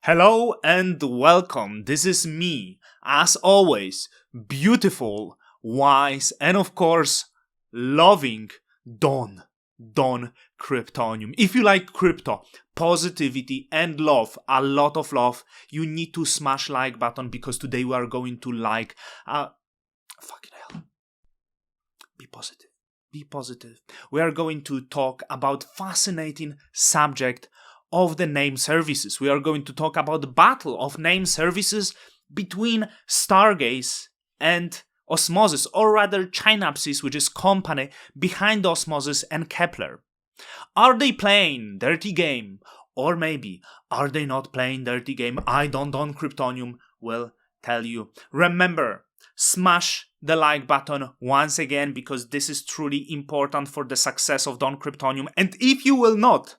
Hello and welcome. This is me, as always, beautiful, wise, and of course, loving Don Kryptonium. If you like crypto, positivity, and love, a lot of love, you need to smash like button because today we are going to fucking hell. Be positive. Be positive. We are going to talk about fascinating subject of the name services. We are going to talk about the battle of name services between Stargaze and Osmosis, or rather Synapses, which is company behind Osmosis and Kepler. Are they playing dirty game? Or maybe are they not playing dirty game? Don Kryptonium will tell you. Remember, smash the like button once again because this is truly important for the success of Don Kryptonium. And if you will not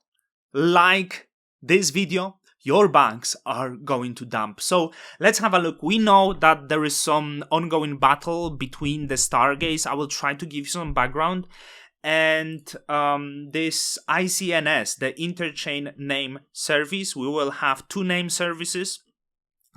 like this video, your banks are going to dump. So let's have a look. We know that there is some ongoing battle between the Stargaze. I will try to give you some background. And this ICNS, the Interchain Name Service, we will have two name services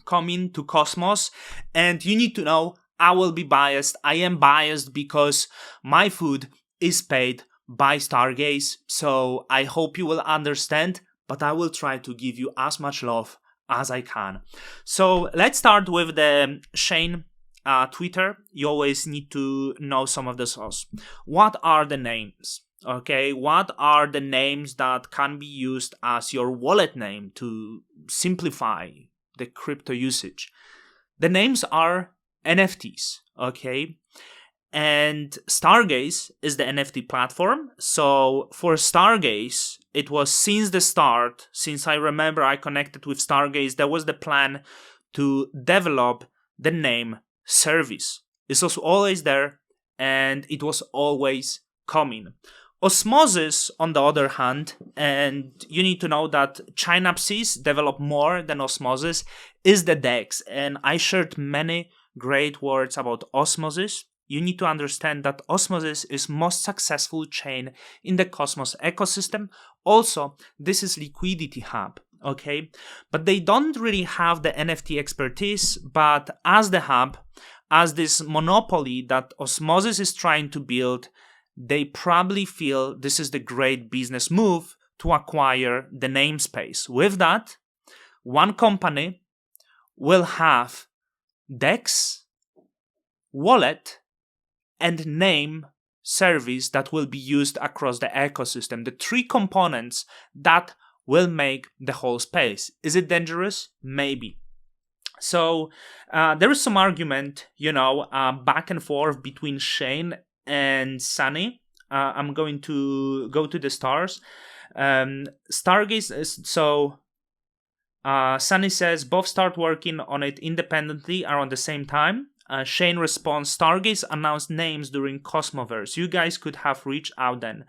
coming to Cosmos. And you need to know, I will be biased. I am biased because my food is paid by Stargaze, so I hope you will understand, but I will try to give you as much love as I can. So let's start with the Shane Twitter. You always need to know some of the source. What are the names? Okay, what are the names that can be used as your wallet name to simplify the crypto usage? The names are NFTs, okay? And Stargaze is the NFT platform. So for Stargaze, it was since the start, since I remember I connected with Stargaze, there was the plan to develop the name service. This was always there and it was always coming. Osmosis, on the other hand, and you need to know that Synapses develop more than Osmosis, is the DEX. And I shared many great words about Osmosis. You need to understand that Osmosis is most successful chain in the Cosmos ecosystem. Also, this is liquidity hub, okay? But they don't really have the NFT expertise, but as the hub, as this monopoly that Osmosis is trying to build, they probably feel this is the great business move to acquire the namespace. With that, one company will have DEX, wallet, and name service that will be used across the ecosystem. The three components that will make the whole space. Is it dangerous? Maybe. So there is some argument, back and forth between Shane and Sunny. I'm going to go to the stars. Stargaze is so. Sunny says both start working on it independently around the same time. Shane responds, Stargaze announced names during Cosmoverse. You guys could have reached out then.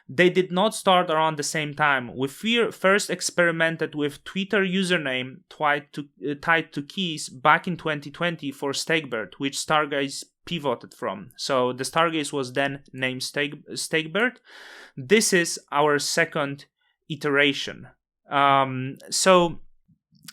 They did not start around the same time. We first experimented with Twitter username tied to keys back in 2020 for Stakebird, which Stargaze pivoted from. So the Stargaze was then named Stakebird. This is our second iteration.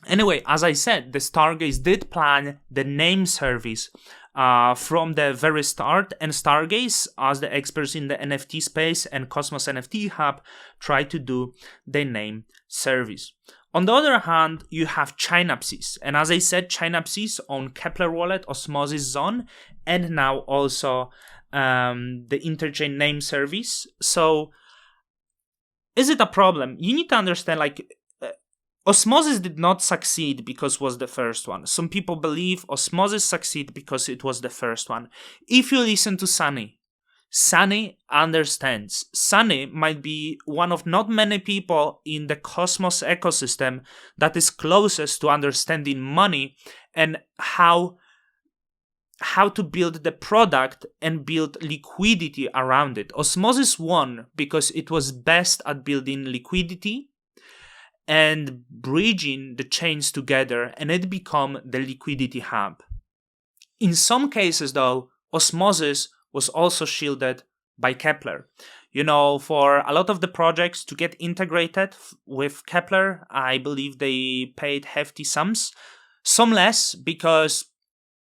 Anyway, as I said, the Stargaze did plan the name service from the very start, and Stargaze, as the experts in the NFT space and Cosmos NFT Hub, tried to do the name service. On the other hand, you have Synapses, and as I said, Synapses own Kepler Wallet, Osmosis Zone, and now also the Interchain Name Service. So, is it a problem? You need to understand, Osmosis did not succeed because it was the first one. Some people believe Osmosis succeeded because it was the first one. If you listen to Sunny understands. Sunny might be one of not many people in the Cosmos ecosystem that is closest to understanding money and how to build the product and build liquidity around it. Osmosis won because it was best at building liquidity and bridging the chains together, and it become the liquidity hub. In some cases, though, Osmosis was also shielded by Kepler. For a lot of the projects to get integrated with Kepler, I believe they paid hefty sums. Some less because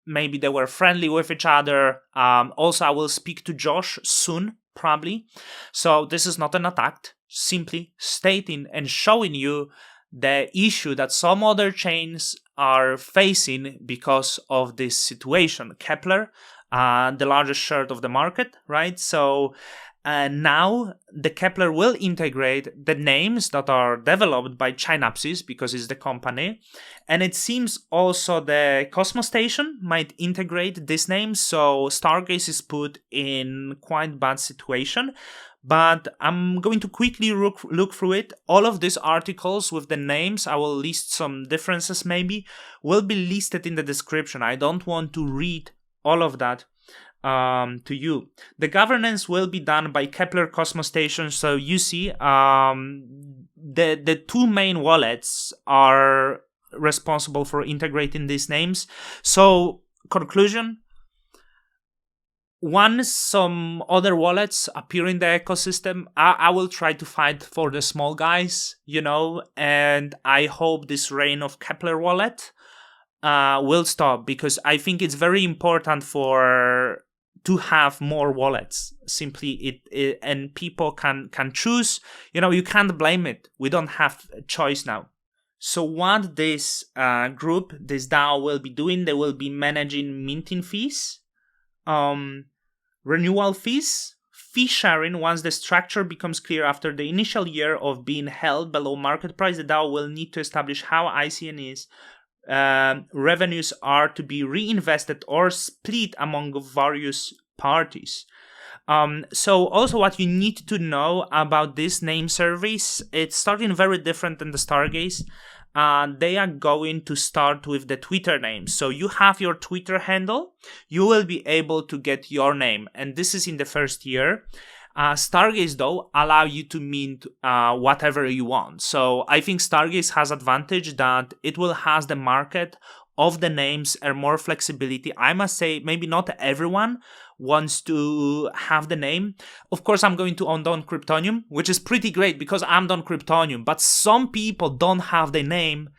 maybe they were friendly with each other. Also, I will speak to Josh soon, probably. So this is not an attack, simply stating and showing you the issue that some other chains are facing because of this situation. Kepler, the largest share of the market, right? So now the Kepler will integrate the names that are developed by Chinapsis because it's the company. And it seems also the Cosmos Station might integrate these names. So Stargaze is put in quite bad situation. But I'm going to quickly look through it. All of these articles with the names, I will list some differences maybe, will be listed in the description. I don't want to read all of that to you. The governance will be done by Kepler Cosmos Station. So you see, the two main wallets are responsible for integrating these names. So conclusion, once some other wallets appear in the ecosystem, I will try to fight for the small guys, and I hope this reign of Kepler wallet will stop, because I think it's very important to have more wallets. Simply it and people can choose. You can't blame it. We don't have a choice now. So what this group, this DAO will be doing, they will be managing minting fees, renewal fees, fee sharing. Once the structure becomes clear after the initial year of being held below market price, the DAO will need to establish how ICNE's revenues are to be reinvested or split among various parties. So also what you need to know about this name service, it's starting very different than the Stargaze. They are going to start with the Twitter name. So you have your Twitter handle, you will be able to get your name, and this is in the first year. Stargaze, though, allow you to mint whatever you want. So I think Stargaze has advantage that it will has the market of the names and more flexibility. I must say, maybe not everyone wants to have the name. Of course, I'm going to own Don Kryptonium, which is pretty great because I'm Don Kryptonium, but some people don't have the name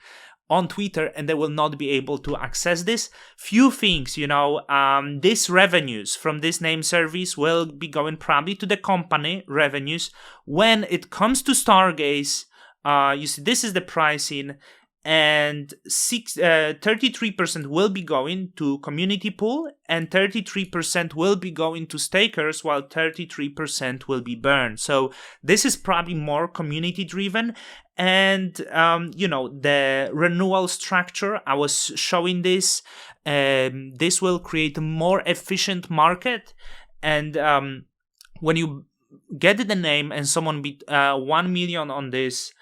on Twitter and they will not be able to access this. Few things, these revenues from this name service will be going probably to the company revenues. When it comes to Stargaze, you see this is the pricing, and 33% will be going to community pool and 33% will be going to stakers, while 33% will be burned. So this is probably more community driven. And the renewal structure, I was showing this, this will create a more efficient market. And when you get the name and someone bid 1 million on this,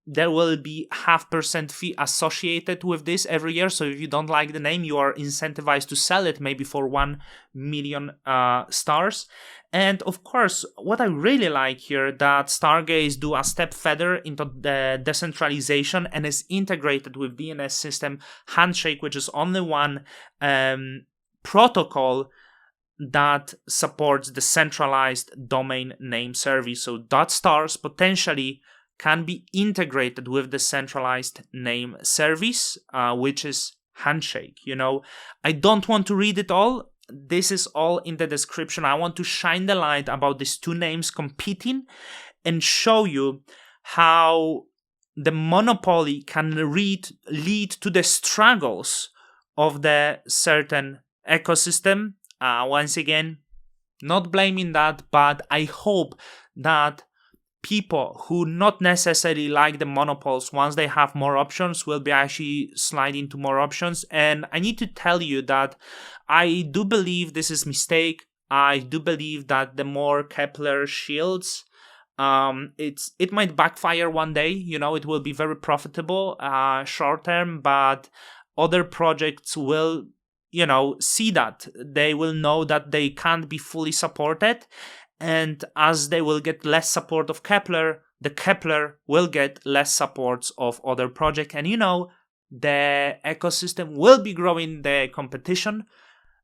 there will be 0.5% fee associated with this every year. So if you don't like the name, you are incentivized to sell it maybe for 1 million stars. And of course, what I really like here, that Stargaze do a step further into the decentralization and is integrated with DNS system Handshake, which is only one protocol that supports the centralized domain name service. So .stars potentially can be integrated with the centralized name service, which is Handshake. I don't want to read it all. This is all in the description. I want to shine the light about these two names competing and show you how the monopoly can lead to the struggles of the certain ecosystem. Once again, not blaming that, but I hope that people who not necessarily like the monopoles, once they have more options, will be actually sliding to more options. And I need to tell you that I do believe this is a mistake. I do believe that the more Kepler shields, it might backfire one day. It will be very profitable short term, but other projects will see that. They will know that they can't be fully supported. And as they will get less support of Kepler, the Kepler will get less supports of other projects. And the ecosystem will be growing, the competition.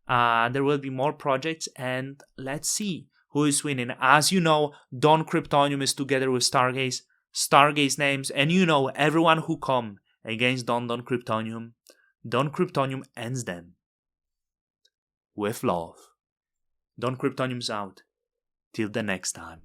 There will be more projects, and let's see who is winning. As you know, Don Kryptonium is together with Stargaze Names, and you know everyone who come against Don Kryptonium ends them with love. Don Kryptonium's out. Till the next time.